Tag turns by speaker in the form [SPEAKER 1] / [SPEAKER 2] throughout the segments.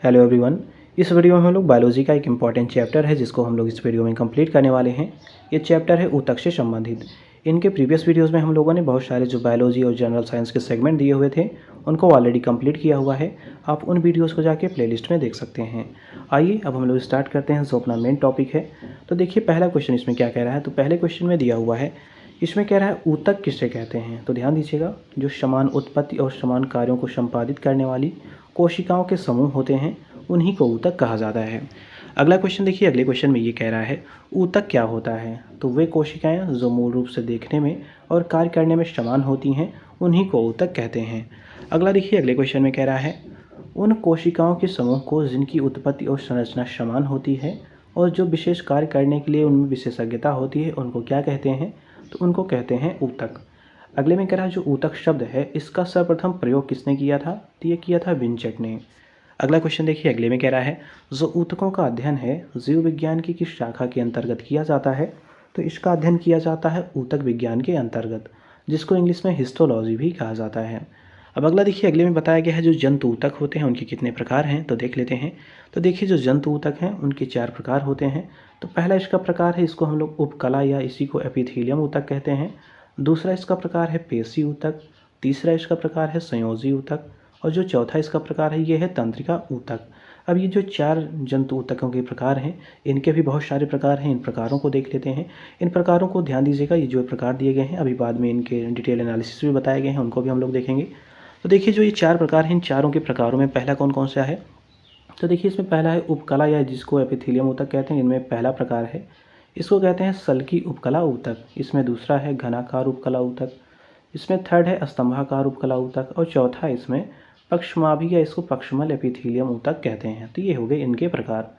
[SPEAKER 1] Hello everyone. इस video में हम लोग बायोलॉजी का एक इम्पॉर्टेंट चैप्टर है जिसको हम लोग इस वीडियो में कंप्लीट करने वाले हैं। ये चैप्टर है ऊतक से संबंधित। इनके प्रीवियस वीडियोस में हम लोगों ने बहुत सारे जो बायोलॉजी और जनरल साइंस के सेगमेंट दिए हुए थे उनको ऑलरेडी कंप्लीट किया हुआ है। आप उन वीडियोज़ को जाके प्लेलिस्ट में देख सकते हैं। आइए अब हम लोग स्टार्ट करते हैं जो अपना मेन टॉपिक है। तो देखिए पहला क्वेश्चन इसमें क्या कह रहा है। तो पहले क्वेश्चन में दिया हुआ है, इसमें कह रहा है ऊतक किसे कहते हैं। तो ध्यान दीजिएगा, जो समान उत्पत्ति और समान कार्यों को संपादित करने वाली कोशिकाओं के समूह होते हैं उन्हीं को ऊतक कहा जाता है। अगला क्वेश्चन देखिए, अगले क्वेश्चन में ये कह रहा है ऊतक क्या होता है। तो वे कोशिकाएं जो मूल रूप से देखने में और कार्य करने में समान होती हैं उन्हीं को ऊतक कहते हैं। अगला देखिए, अगले क्वेश्चन में कह रहा है उन कोशिकाओं के समूह को जिनकी उत्पत्ति और संरचना समान होती है और जो विशेष कार्य करने के लिए उनमें विशेषज्ञता होती है उनको क्या कहते हैं। तो उनको कहते हैं ऊतक। अगले में कह रहा है जो ऊतक शब्द है इसका सर्वप्रथम प्रयोग किसने किया था। तो ये किया था विंचट ने। अगला क्वेश्चन देखिए, अगले में कह रहा है जो ऊतकों का अध्ययन है जीव विज्ञान की किस शाखा के अंतर्गत किया जाता है। तो इसका अध्ययन किया जाता है ऊतक विज्ञान के अंतर्गत, जिसको इंग्लिश में हिस्टोलॉजी भी कहा जाता है। अब अगला देखिए, अगले में बताया गया है जो जंतु ऊतक होते हैं उनके कितने प्रकार हैं। तो देख लेते हैं। तो देखिए जो जंतु ऊतक हैं उनके 4 प्रकार होते हैं। तो पहला इसका प्रकार है, इसको हम लोग उपकला या इसी को एपिथेलियम ऊतक कहते हैं। दूसरा इसका प्रकार है पेशी ऊतक। तीसरा इसका प्रकार है संयोजी ऊतक। और जो चौथा इसका प्रकार है ये है तंत्रिका ऊतक। अब ये जो 4 जंतु ऊतकों के प्रकार हैं इनके भी बहुत सारे प्रकार हैं। इन प्रकारों को देख लेते हैं। इन प्रकारों को ध्यान दीजिएगा, ये जो प्रकार दिए गए हैं अभी बाद में इनके डिटेल एनालिसिस भी बताए गए हैं, उनको भी हम लोग देखेंगे। तो देखिए जो ये 4 प्रकार हैं इन चारों के प्रकारों में पहला कौन कौन सा है। तो देखिए इसमें पहला है उपकला या जिसको एपिथेलियम ऊतक कहते हैं। इनमें पहला प्रकार है, इसको कहते हैं सल्की उपकला ऊतक। इसमें दूसरा है घनाकार उपकला ऊतक। इसमें थर्ड है स्तंभाकार उपकला ऊतक। और चौथा इसमें पक्षमाभी या इसको पक्षमल एपिथेलियम ऊतक कहते हैं। तो ये हो गए इनके प्रकार।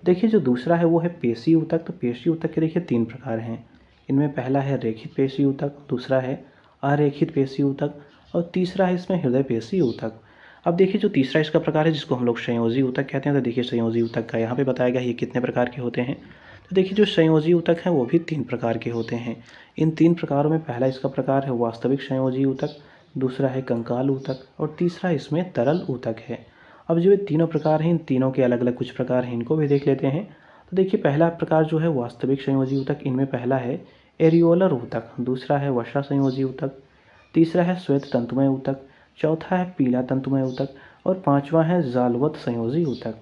[SPEAKER 1] देखिए जो दूसरा है वो है पेशी ऊतक। तो पेशी ऊतक के देखिए 3 प्रकार हैं। इनमें पहला है रेखित पेशी ऊतक, दूसरा है अरेखित पेशी ऊतक और तीसरा है इसमें हृदय पेशी ऊतक। अब देखिए जो तीसरा इसका प्रकार है जिसको हम लोग संयोजी ऊतक कहते हैं। तो देखिए संयोजी ऊतक का यहाँ पे बताया गया ये कितने प्रकार के होते हैं। तो देखिए जो संयोजी ऊतक हैं वो भी 3 प्रकार के होते हैं। इन 3 प्रकारों में पहला इसका प्रकार है वास्तविक संयोजी ऊतक, दूसरा है कंकाल ऊतक और तीसरा इसमें तरल ऊतक है। अब जो ये तीनों प्रकार हैं इन तीनों के अलग अलग कुछ प्रकार हैं, इनको भी देख लेते हैं। तो देखिए पहला प्रकार जो है वास्तविक संयोजी ऊतक, इनमें पहला है एरियोलर ऊतक, दूसरा है वसा संयोजी ऊतक, तीसरा है श्वेत तंतुमय ऊतक, चौथा है पीला तंतुमय ऊतक और पांचवा है जालवत संयोजी ऊतक।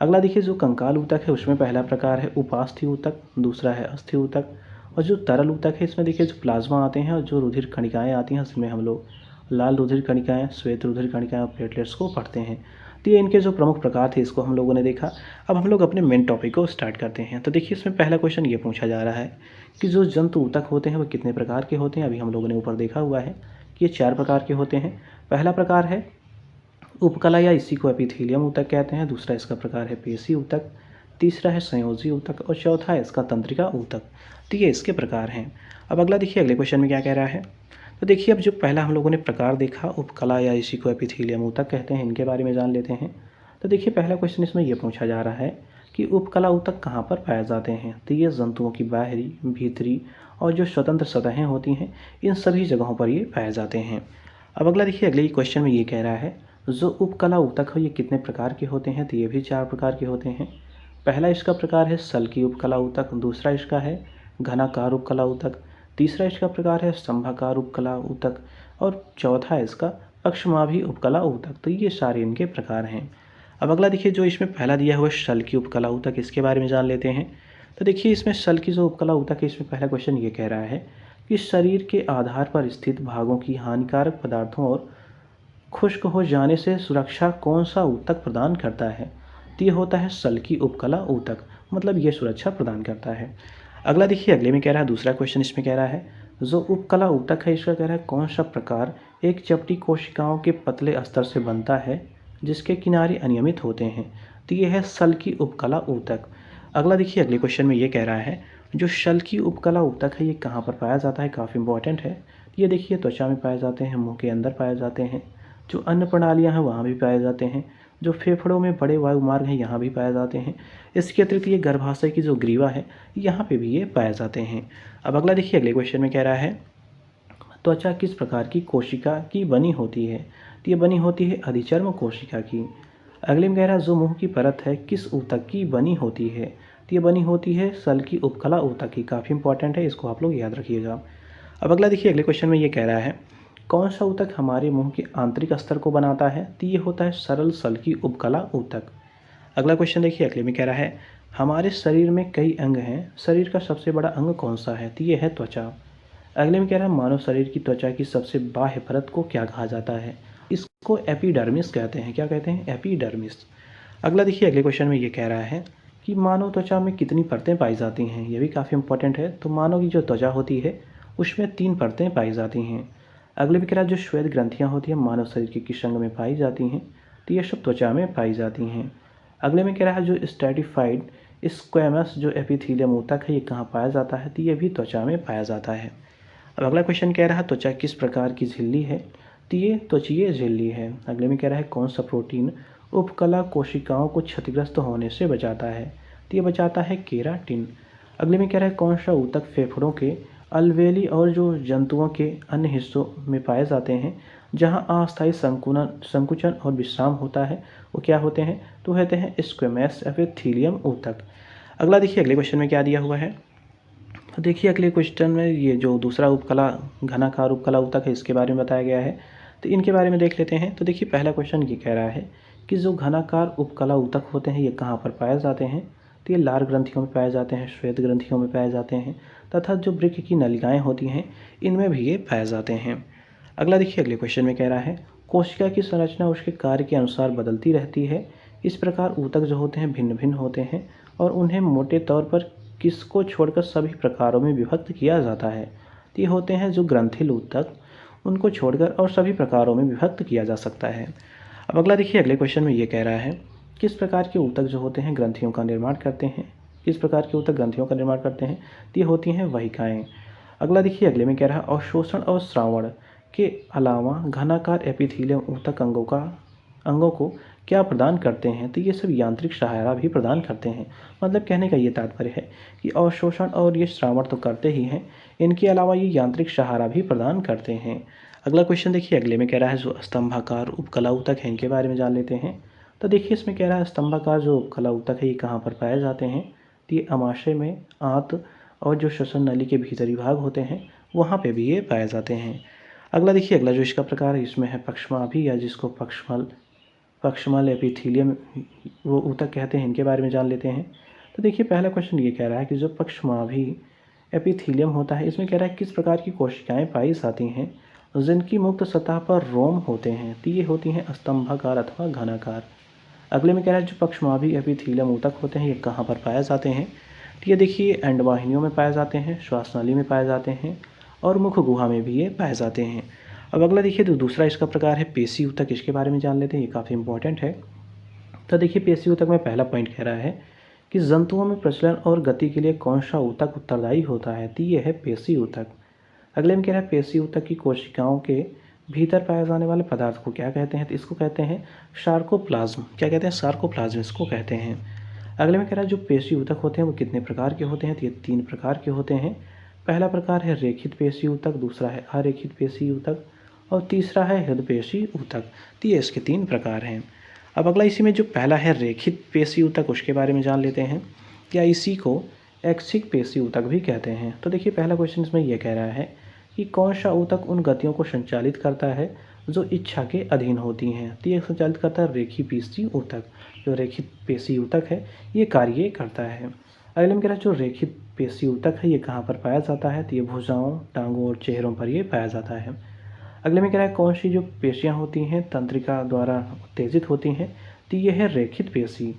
[SPEAKER 1] अगला देखिए जो कंकाल ऊतक है उसमें पहला प्रकार है उपास्थि ऊतक, दूसरा है अस्थि ऊतक और जो तरल ऊतक है इसमें देखिए जो प्लाज्मा आते हैं और जो रुधिर कणिकाएँ आती हैं उसमें हम लोग लाल रुधिर कणिकाएँ, श्वेत रुधिर कणिकाएँ और प्लेटलेट्स को पढ़ते हैं। तो ये इनके जो प्रमुख प्रकार थे इसको हम लोगों ने देखा। अब हम लोग अपने मेन टॉपिक को स्टार्ट करते हैं। तो देखिए इसमें पहला क्वेश्चन ये पूछा जा रहा है कि जो जंतु ऊतक होते हैं वो कितने प्रकार के होते हैं। अभी हम लोगों ने ऊपर देखा हुआ है कि ये 4 प्रकार के होते हैं। पहला प्रकार है उपकला या इसी को एपिथेलियम ऊतक कहते हैं, दूसरा इसका प्रकार है पेशी ऊतक, तीसरा है संयोजी ऊतक और चौथा है इसका तंत्रिका ऊतक। तो ये इसके प्रकार हैं। अब अगला देखिए अगले क्वेश्चन में क्या कह रहा है। तो देखिए अब जो पहला हम लोगों ने प्रकार देखा उपकला या इसी को एपिथेलियम ऊतक कहते हैं, इनके बारे में जान लेते हैं। तो देखिए पहला क्वेश्चन इसमें यह पूछा जा रहा है कि उपकला ऊतक कहाँ पर पाए जाते हैं। तो ये जंतुओं की बाहरी, भीतरी और जो स्वतंत्र सतहें होती हैं इन सभी जगहों पर ये पाए जाते हैं। अब अगला देखिए अगले क्वेश्चन में ये कह रहा है जो उपकला ऊतक है ये कितने प्रकार के होते हैं। तो ये भी 4 प्रकार के होते हैं। पहला इसका प्रकार है सल्की उपकला ऊतक, दूसरा इसका है घनाकार उपकला ऊतक, तीसरा इसका प्रकार है स्तंभाकार उपकला ऊतक और चौथा है इसका पक्षमाभी उपकला ऊतक। तो ये सारे इनके प्रकार हैं। अब अगला देखिए जो इसमें पहला दिया हुआ है सल्की उपकला ऊतक, इसके बारे में जान लेते हैं। तो देखिए इसमें सल्की जो उपकला ऊतक है इसमें पहला क्वेश्चन ये कह रहा है कि शरीर के आधार पर स्थित भागों की हानिकारक पदार्थों और खुश्क हो जाने से सुरक्षा कौन सा ऊतक प्रदान करता है। तो ये होता है सल्की उपकला ऊतक, मतलब ये सुरक्षा प्रदान करता है। अगला देखिए अगले में कह रहा है दूसरा क्वेश्चन इसमें कह रहा है जो उपकला ऊतक है इसका कह रहा है कौन सा प्रकार एक चपटी कोशिकाओं के पतले अस्तर से बनता है जिसके किनारे अनियमित होते हैं। तो ये है सल्की उपकला ऊतक। अगला देखिए अगले क्वेश्चन में ये कह रहा है जो सल्की उपकला ऊतक है ये कहाँ पर पाया जाता है, काफ़ी इंपॉर्टेंट है। ये देखिए त्वचा में पाए जाते हैं, मुंह के अंदर पाए जाते हैं, जो अन्य प्रणालियां हैं वहाँ भी पाए जाते हैं, जो फेफड़ों में बड़े वायु मार्ग हैं यहाँ भी पाए जाते हैं। इसके अतिरिक्त ये गर्भाशय की जो ग्रीवा है यहाँ पे भी ये पाए जाते हैं। अब अगला देखिए अगले क्वेश्चन में कह रहा है त्वचा किस प्रकार की कोशिका की बनी होती है। तो ये बनी होती है अधिचर्म कोशिका की। अगले में कह रहा है जो मुंह की परत है किस ऊतक की बनी होती है, तो ये बनी होती है सल की उपकला ऊतक की। काफ़ी इंपॉर्टेंट है, इसको आप लोग याद रखिएगा। अब अगला देखिए, अगले क्वेश्चन में ये कह रहा है कौन सा ऊतक हमारे मुंह के आंतरिक स्तर को बनाता है, तो ये होता है सरल सल की उपकला ऊतक। अगला क्वेश्चन देखिए, अगले में कह रहा है हमारे शरीर में कई अंग हैं, शरीर का सबसे बड़ा अंग कौन सा है, तो ये है त्वचा। अगले में कह रहा है मानव शरीर की त्वचा की सबसे बाह्य परत को क्या कहा जाता है, इसको एपिडर्मिस कहते हैं। क्या कहते हैं? एपिडर्मिस। अगला देखिए, अगले क्वेश्चन में ये कह रहा है कि मानव त्वचा में कितनी परतें पाई जाती हैं, ये भी काफ़ी इंपॉर्टेंट है। तो मानव की जो त्वचा होती है उसमें 3 परतें पाई जाती हैं। अगले में कह रहा है जो श्वेत ग्रंथियाँ होती हैं मानव शरीर के किस अंग में पाई जाती हैं, तो ये सब त्वचा में पाई जाती हैं। अगले में कह रहा है जो स्ट्रैटिफाइड स्क्वैमस जो एपिथीलियम ऊतक है ये कहाँ पाया जाता है, तो ये भी त्वचा में पाया जाता है। अब अगला क्वेश्चन कह रहा है त्वचा किस प्रकार की झिल्ली है, तो ये त्वचीय झिल्ली है। अगले में कह रहा है कौन सा प्रोटीन उपकला कोशिकाओं को क्षतिग्रस्त होने से बचाता है, तो ये बचाता है केराटिन। अगले में कह रहा है कौन सा ऊतक फेफड़ों के अलवेली और जो जंतुओं के अन्य हिस्सों में पाए जाते हैं जहां अस्थायी संकुचन और विश्राम होता है, वो क्या होते हैं, तो कहते हैं स्क्वेमस एपिथेलियम ऊतक। अगला देखिए, अगले क्वेश्चन में क्या दिया हुआ है, तो देखिए अगले क्वेश्चन में ये जो दूसरा उपकला घनाकार उपकला ऊतक है इसके बारे में बताया गया है, तो इनके बारे में देख लेते हैं। तो देखिए पहला क्वेश्चन ये कह रहा है कि जो घनाकार उपकला ऊतक होते हैं ये कहाँ पर पाए जाते हैं, तो ये लार ग्रंथियों में पाए जाते हैं, श्वेत ग्रंथियों में पाए जाते हैं तथा जो वृक्क की नलिकाएँ होती हैं इनमें भी ये पाए जाते हैं। अगला देखिए, अगले क्वेश्चन में कह रहा है कोशिका की संरचना उसके कार्य के अनुसार बदलती रहती है, इस प्रकार ऊतक जो होते हैं भिन्न भिन्न होते हैं और उन्हें मोटे तौर पर किसको छोड़कर सभी प्रकारों में विभक्त किया जाता है, तो ये होते हैं जो ग्रंथिल ऊतक, उनको छोड़कर और सभी प्रकारों में विभक्त किया जा सकता है। अब अगला देखिए, अगले क्वेश्चन में ये कह रहा है किस प्रकार के ऊतक जो होते हैं ग्रंथियों का निर्माण करते हैं, किस प्रकार के ऊतक ग्रंथियों का निर्माण करते हैं, तो ये होती हैं वाहिकाएँ। अगला देखिए, अगले में कह रहा है अवशोषण और श्रावण के अलावा घनाकार एपिथेलियम ऊतक अंगों को क्या प्रदान करते हैं, तो ये सब यांत्रिक सहारा भी प्रदान करते हैं। मतलब कहने का ये तात्पर्य है कि अवशोषण और ये श्रावण तो करते ही हैं, इनके अलावा ये यांत्रिक सहारा भी प्रदान करते हैं। अगला क्वेश्चन देखिए, अगले में कह रहा है जो स्तंभाकार उपकला ऊतक है इनके बारे में जान लेते हैं। तो देखिए इसमें कह रहा है स्तंभाकार जो उपकला ऊतक है ये कहाँ पर पाए जाते हैं, तो ये अमाशय में, आंत और जो श्वसन नली के भीतरी भाग होते हैं वहाँ पे भी ये पाए जाते हैं। अगला देखिए, अगला जो इसका प्रकार है इसमें है पक्षमाभी या जिसको पक्षमल एपिथेलियम वो ऊतक कहते हैं, इनके बारे में जान लेते हैं। तो देखिए पहला क्वेश्चन ये कह रहा है कि जो पक्षमाभी एपिथेलियम होता है इसमें कह रहा है किस प्रकार की कोशिकाएं पाई जाती हैं जिनकी मुक्त सतह पर रोम होते हैं, तो ये होती हैं स्तंभाकार अथवा घनाकार। अगले में कह रहा है जो पक्षमाभी एपिथेलियम ऊतक होते हैं ये कहाँ पर पाए जाते हैं, तो ये देखिए अंडवाहिनियों में पाए जाते हैं, श्वास नली में पाए जाते हैं और मुख गुहा में भी ये पाए जाते हैं। अब अगला देखिए तो दूसरा इसका प्रकार है पेशी ऊतक, इसके बारे में जान लेते हैं, ये काफ़ी इंपॉर्टेंट है। तो देखिए पेशी ऊतक में पहला पॉइंट कह रहा है कि जंतुओं में प्रचलन और गति के लिए कौन सा ऊतक उत्तरदायी होता है, तो ये है पेशी ऊतक। अगले में कह रहा है पेशी ऊतक की कोशिकाओं के भीतर पाए जाने वाले पदार्थ को क्या कहते हैं, तो इसको कहते हैं सार्कोप्लाज्म। क्या कहते हैं? सार्कोप्लाज्म इसको कहते हैं। अगले में कह रहा है जो पेशी ऊतक होते हैं वो कितने प्रकार के होते हैं, तो ये 3 प्रकार के होते हैं। पहला प्रकार है रेखित पेशी ऊतक, दूसरा है अरेखित पेशी ऊतक और तीसरा है हृदपेशी ऊतक। तो ये इसके 3 प्रकार हैं। अब अगला इसी में जो पहला है रेखित पेशी ऊतक उसके बारे में जान लेते हैं, या इसी को ऐच्छिक पेशी ऊतक भी कहते हैं। तो देखिए पहला क्वेश्चन इसमें यह कह रहा है कि कौन सा ऊतक उन गतियों को संचालित करता है जो इच्छा के अधीन होती हैं, तो ये संचालित करता है रेखी पेशी ऊतक। जो रेखित पेशी ऊतक है ये कार्य करता है। अगले में कह रहा है जो रेखित पेशी ऊतक है ये कहाँ पर पाया जाता है, तो ये भुजाओं, टांगों और चेहरों पर ये पाया जाता है। अगले में कह रहा है कौन सी जो पेशियाँ होती हैं तंत्रिका द्वारा उत्तेजित होती हैं, तो ये है रेखित पेशी।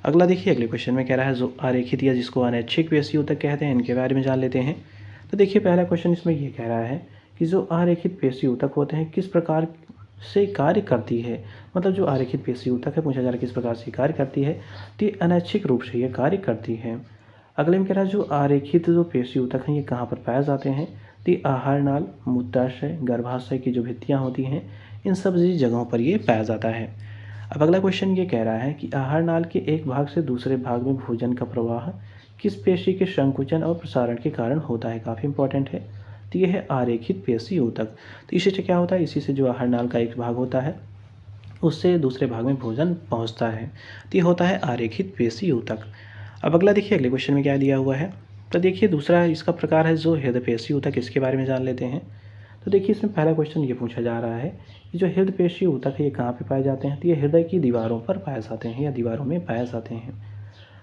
[SPEAKER 1] अगला देखिए अगले क्वेश्चन में कह रहा है जो अरेखित या जिसको अनैच्छिक पेशी ऊतक कहते हैं इनके बारे में जान लेते हैं। तो देखिए पहला क्वेश्चन इसमें ये कह रहा है कि जो अरेखित पेशी ऊतक होते हैं किस प्रकार से कार्य करती है, मतलब जो अरेखित पेशी ऊतक है पूछा जा रहा है किस प्रकार से कार्य करती है, तो ये अनैच्छिक रूप से ये कार्य करती है। अगले में कह रहा है जो अरेखित जो पेशी ऊतक हैं ये कहाँ पर पाए जाते हैं, तो ये आहार नाल, मूत्राशय, गर्भाशय की जो भित्तियाँ होती हैं इन सब जगहों पर ये पाया जाता है। अब अगला क्वेश्चन ये कह रहा है कि आहार नाल के एक भाग से दूसरे भाग में भोजन का प्रवाह किस पेशी के संकुचन और प्रसारण के कारण होता है, काफ़ी इंपॉर्टेंट है। तो ये है आरेखित पेशी ऊतक। तो इसी से क्या होता है, इसी से जो आहार नाल का एक भाग होता है उससे दूसरे भाग में भोजन पहुंचता है। तो ये होता है आरेखित पेशी ऊतक। अब अगला देखिए अगले क्वेश्चन में क्या दिया हुआ है। तो देखिए दूसरा इसका प्रकार है जो हृदय पेशी ऊतक, इसके बारे में जान लेते हैं। तो देखिए इसमें पहला क्वेश्चन ये पूछा जा रहा है कि जो हृदय पेशी ऊतक है ये कहाँ पे पाए जाते हैं। तो ये हृदय की दीवारों पर पाए जाते हैं या दीवारों में पाए जाते हैं।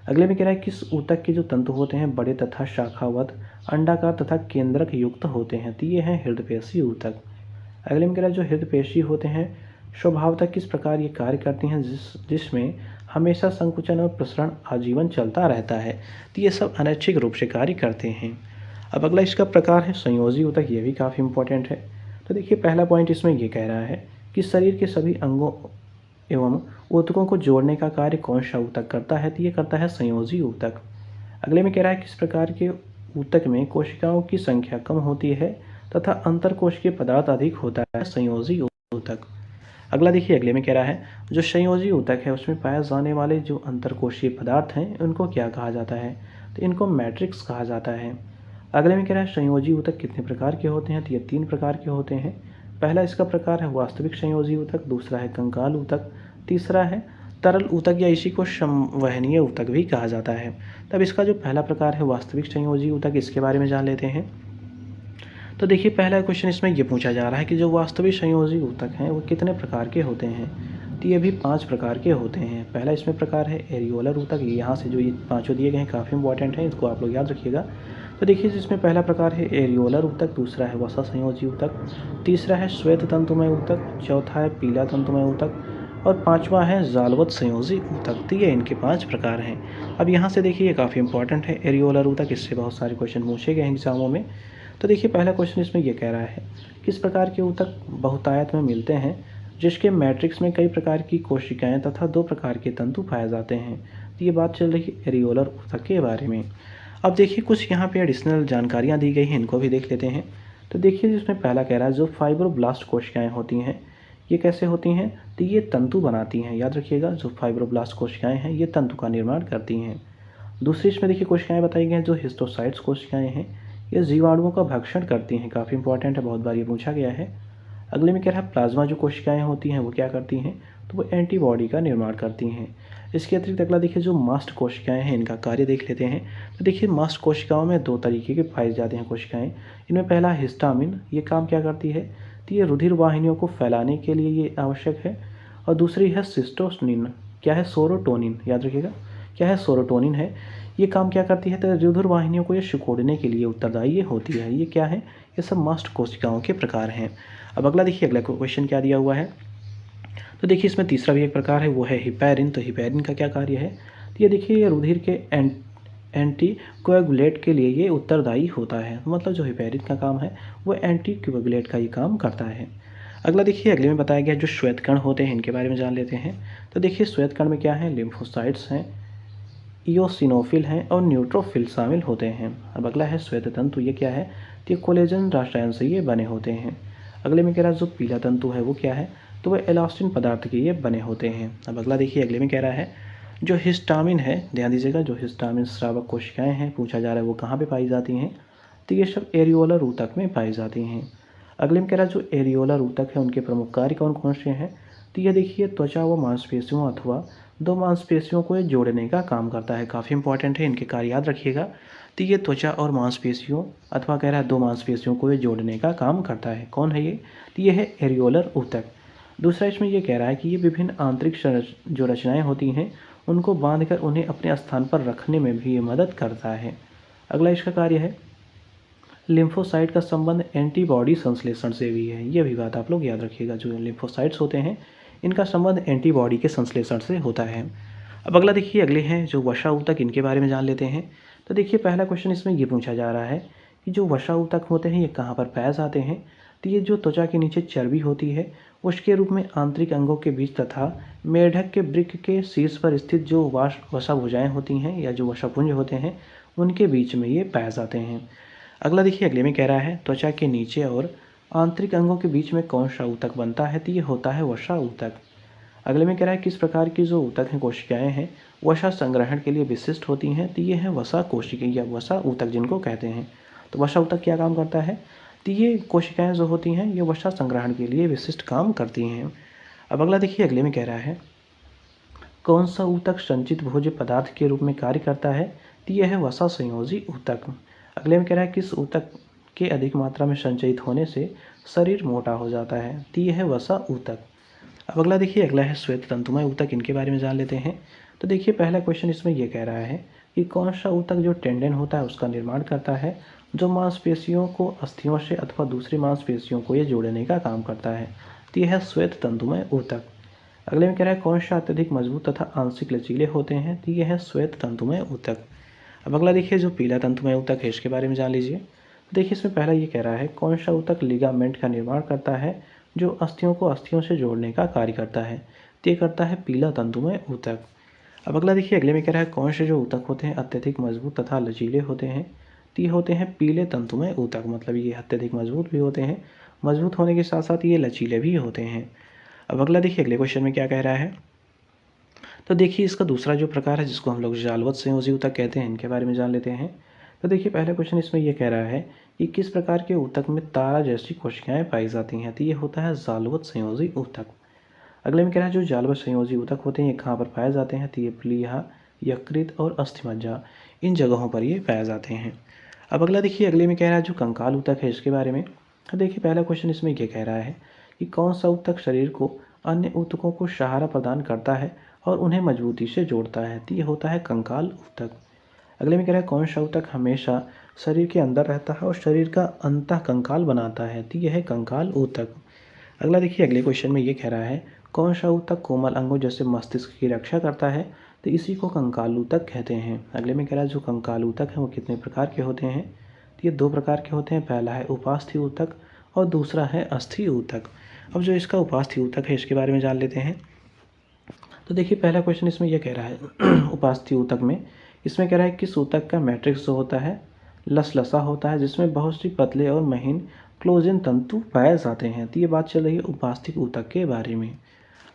[SPEAKER 1] अगले में कह रहा है किस ऊतक के जो तंतु होते हैं बड़े तथा शाखावत, अंडाकार तथा केंद्रक युक्त होते हैं। तो ये हैं हृदय पेशी ऊतक। अगले में कह रहा है जो हृदय पेशी होते हैं स्वभावतः किस प्रकार ये कार्य करती हैं जिसमें हमेशा संकुचन और प्रसरण आजीवन चलता रहता है। तो ये सब अनैच्छिक रूप से कार्य करते हैं। अब अगला इसका प्रकार है संयोजी ऊतक, ये भी काफ़ी इंपॉर्टेंट है। तो देखिए पहला पॉइंट इसमें ये कह रहा है कि शरीर के सभी अंगों एवं ऊतकों को जोड़ने का कार्य कौन सा ऊतक करता है। तो ये करता है संयोजी ऊतक। अगले में कह रहा है किस प्रकार के ऊतक में कोशिकाओं की संख्या कम होती है तथा अंतरकोशिकीय पदार्थ अधिक होता है। संयोजी ऊतक। अगला देखिए अगले में कह रहा है जो संयोजी ऊतक है उसमें पाए जाने वाले जो अंतरकोशीय पदार्थ हैं उनको क्या कहा जाता है। तो इनको मैट्रिक्स कहा जाता है। अगले में कह रहा है संयोजी ऊतक कितने प्रकार के होते हैं। तो ये 3 प्रकार के होते हैं। पहला इसका प्रकार है वास्तविक संयोजी ऊतक, दूसरा है कंकाल ऊतक, तीसरा है तरल ऊतक या इसी को संवहनीय ऊतक भी कहा जाता है। तब इसका जो पहला प्रकार है वास्तविक संयोजी ऊतक, इसके बारे में जान लेते हैं। तो देखिए पहला क्वेश्चन इसमें ये पूछा जा रहा है कि जो वास्तविक संयोजी ऊतक हैं वो कितने प्रकार के होते हैं। तो ये भी 5 प्रकार के होते हैं। पहला इसमें प्रकार है एरियोलर ऊतक। यहाँ से जो ये पाँचों दिए गए हैं काफ़ी इंपॉर्टेंट हैं, इसको आप लोग याद रखिएगा। तो देखिए जिसमें पहला प्रकार है एरियोलर ऊतक, दूसरा है वसा संयोजी ऊतक, तीसरा है श्वेत तंतुमय ऊतक, चौथा है पीला तंतुमय ऊतक और पांचवा है जालवत संयोजी ऊतक। तो ये इनके 5 प्रकार हैं। अब यहाँ से देखिए ये काफ़ी इंपॉर्टेंट है एरियोलर ऊतक, इससे बहुत सारे क्वेश्चन पूछे गए हैं एग्जामों में। तो देखिए पहला क्वेश्चन इसमें यह कह रहा है किस प्रकार के ऊतक बहुतायत में मिलते हैं जिसके मैट्रिक्स में कई प्रकार की कोशिकाएं तथा 2 प्रकार के तंतु पाए जाते हैं। तो ये बात चल रही है एरियोलर ऊतक के बारे में। अब देखिए कुछ यहाँ पे एडिशनल जानकारियाँ दी गई हैं, इनको भी देख लेते हैं। तो देखिए जिसमें पहला कह रहा है जो फाइब्रोब्लास्ट कोशिकाएँ होती हैं ये कैसे होती हैं। तो ये तंतु बनाती हैं, याद रखिएगा। जो फाइब्रोब्लास्ट कोशिकाएँ हैं ये तंतु का निर्माण करती हैं। दूसरी इसमें देखिए कोशिकाएं बताई गई हैं जो हिस्टोसाइट्स कोशिकाएं हैं ये जीवाणुओं का भक्षण करती हैं। काफ़ी इंपॉर्टेंट है, बहुत बार ये पूछा गया है। अगले में कह रहा है प्लाज्मा जो कोशिकाएं होती हैं वो क्या करती हैं। तो वो एंटीबॉडी का निर्माण करती हैं। इसके अतिरिक्त अगला देखिए जो मास्ट कोशिकाएं हैं इनका कार्य देख लेते हैं। तो देखिए मास्ट कोशिकाओं में 2 तरीके के पाई जाते हैं कोशिकाएं। इनमें पहला हिस्टामिन, ये काम क्या करती है। तो ये रुधिर वाहिनियों को फैलाने के लिए ये आवश्यक है। और दूसरी है सिस्टोसिन, क्या है सेरोटोनिन, याद रखिएगा क्या है सेरोटोनिन है। ये काम क्या करती है। तो रुधिर वाहिनियों को ये सिकोड़ने के लिए उत्तरदायी होती है। ये क्या है, ये सब मास्ट कोशिकाओं के प्रकार हैं। अब अगला देखिए अगला क्वेश्चन क्या दिया हुआ है। तो देखिए इसमें तीसरा भी एक प्रकार है वो है हिपैरिन। तो हिपैरिन का क्या कार्य है। तो ये देखिए ये रुधिर के एंटी कोएगुलेट के लिए ये उत्तरदायी होता है। मतलब जो हिपैरिन का काम है वो एंटी कोएगुलेट का ये काम करता है। अगला देखिए अगले में बताया गया जो श्वेत कण होते हैं इनके बारे में जान लेते हैं। तो देखिए श्वेत कण में क्या है, लिम्फोसाइट्स हैं, इओसिनोफिल हैं और न्यूट्रोफिल शामिल होते हैं। अब अगला है श्वेत तंतु, ये क्या है। तो ये कोलेजन रसायन से ये बने होते हैं। अगले में कह रहा है जो पीला तंतु है वो क्या है। तो वह एलास्टिन पदार्थ के ये बने होते हैं। अब अगला देखिए अगले में कह रहा है जो हिस्टामिन है, ध्यान दीजिएगा, जो हिस्टामिन स्रावक कोशिकाएं हैं पूछा जा रहा है वो कहाँ पे पाई जाती हैं। तो ये सब एरियोलर ऊतक में पाई जाती हैं। अगले में कह रहा है जो एरियोलर ऊतक है उनके प्रमुख कार्य कौन कौन से हैं। तो ये देखिए त्वचा व मांसपेशियों अथवा 2 मांसपेशियों को ये जोड़ने का काम करता है। काफ़ी इंपॉर्टेंट है, इनके कार्य याद रखिएगा। तो ये त्वचा और मांसपेशियों अथवा कह रहा है 2 मांसपेशियों को ये जोड़ने का काम करता है। कौन है ये। तो ये है एरियोलर ऊतक। दूसरा इसमें ये कह रहा है कि ये विभिन्न आंतरिक जो रचनाएं होती हैं उनको बांधकर उन्हें अपने स्थान पर रखने में भी ये मदद करता है। अगला इसका कार्य है लिम्फोसाइट का संबंध एंटीबॉडी संश्लेषण से भी है। ये भी बात आप लोग याद रखिएगा। जो लिम्फोसाइट्स होते हैं इनका संबंध एंटीबॉडी के संश्लेषण से होता है। अब अगला देखिए अगले हैं जो वसा ऊतक, इनके बारे में जान लेते हैं। तो देखिए पहला क्वेश्चन इसमें ये पूछा जा रहा है कि जो वसा ऊतक होते हैं ये कहाँ पर पाए जाते हैं। तो ये जो त्वचा के नीचे चर्बी होती है उसके रूप में आंतरिक अंगों के बीच तथा मेढक के वृक्क के शीर्ष पर स्थित जो वसा भुजाएँ होती हैं या जो वसापुंज होते हैं उनके बीच में ये पाए जाते हैं। अगला देखिए अगले में कह रहा है त्वचा के नीचे और आंतरिक अंगों के बीच में कौन सा ऊतक बनता है। तो ये होता है वसा ऊतक। अगले में कह रहा है किस प्रकार की जो ऊतक हैं कोशिकाएं हैं वसा संग्रहण के लिए विशिष्ट होती हैं। तो ये है वसा कोशिकाएं या वसा ऊतक जिनको कहते हैं। तो वसा ऊतक क्या काम करता है। तो ये कोशिकाएं जो होती हैं ये वसा संग्रहण के लिए विशिष्ट काम करती हैं। अब अगला देखिए, अगले में कह रहा है कौन सा ऊतक संचित भोज्य पदार्थ के रूप में कार्य करता है, तो यह है वसा संयोजी ऊतक। अगले में कह रहा है किस ऊतक के अधिक मात्रा में संचयित होने से शरीर मोटा हो जाता है, तो यह है वसा ऊतक। अब अगला देखिए, अगला है श्वेत तंतुमय ऊतक। इनके बारे में जान लेते हैं। तो देखिए, पहला क्वेश्चन इसमें यह कह रहा है कि कौन सा ऊतक जो टेंडन होता है उसका निर्माण करता है, जो मांसपेशियों को अस्थियों से अथवा दूसरी मांसपेशियों को ये जोड़ने का काम करता है, तो यह है श्वेत तंतुमय ऊतक। अगले में कह रहा है कौन सा अत्यधिक मजबूत तथा आंशिक लचीले होते हैं, तो यह है श्वेत तंतुमय ऊतक। अब अगला देखिए, जो पीला तंतुमय ऊतक है इसके बारे में जान लीजिए। देखिए, इसमें पहला ये कह रहा है कौन सा ऊतक लिगामेंट का निर्माण करता है, जो अस्थियों को अस्थियों से जोड़ने का कार्य करता है, तो ये करता है पीला तंतुमय ऊतक। अब अगला देखिए, अगले में कह रहा है कौन से जो ऊतक होते हैं अत्यधिक मजबूत तथा लचीले होते हैं, तो ये होते हैं पीले तंतुमय ऊतक। मतलब ये अत्यधिक मजबूत भी होते हैं, मजबूत होने के साथ साथ ये लचीले भी होते हैं। अब अगला देखिए, अगले क्वेश्चन में क्या कह रहा है। तो देखिए, इसका दूसरा जो प्रकार है जिसको हम लोग जालवत संयोजी ऊतक कहते हैं, इनके बारे में जान लेते हैं। तो देखिए, पहला क्वेश्चन इसमें यह कह रहा है कि किस प्रकार के ऊतक में तारा जैसी कोशिकाएं पाई जाती हैं, तो ये होता है जालवत संयोजी ऊतक। अगले में कह रहा है जो जालवत संयोजी ऊतक होते हैं ये कहाँ पर पाए जाते हैं, तो ये प्लीहा, यकृत और अस्थिमज्जा, इन जगहों पर ये पाए जाते हैं। अब अगला देखिए, अगले में कह रहा है जो कंकाल ऊतक है इसके बारे में। तो देखिए, पहला क्वेश्चन इसमें ये कह रहा है कि कौन सा ऊतक शरीर को अन्य ऊतकों को सहारा प्रदान करता है और उन्हें मजबूती से जोड़ता है, तो ये होता है कंकाल ऊतक। अगले में कह रहा है कौन सा ऊतक हमेशा शरीर के अंदर रहता है और शरीर का अंतः कंकाल बनाता है, तो यह है कंकाल ऊतक। अगला देखिए, अगले क्वेश्चन में ये कह रहा है कौन सा ऊतक कोमल अंगों जैसे मस्तिष्क की रक्षा करता है, तो इसी को कंकाल ऊतक कहते हैं। अगले में कह रहा है जो कंकाल ऊतक है वो कितने प्रकार के होते हैं, तो ये दो प्रकार के होते हैं। पहला है उपास्थि ऊतक और दूसरा है अस्थि ऊतक। अब जो इसका उपास्थि ऊतक है इसके बारे में जान लेते हैं। तो देखिए, पहला क्वेश्चन इसमें यह कह रहा है उपास्थि ऊतक में, इसमें कह रहा है किस ऊतक का मैट्रिक्स जो होता है लसलसा होता है, जिसमें बहुत सी पतले और महीन क्लोजन तंतु पाए जाते हैं, तो ये बात चल रही है उपास्थि ऊतक के बारे में।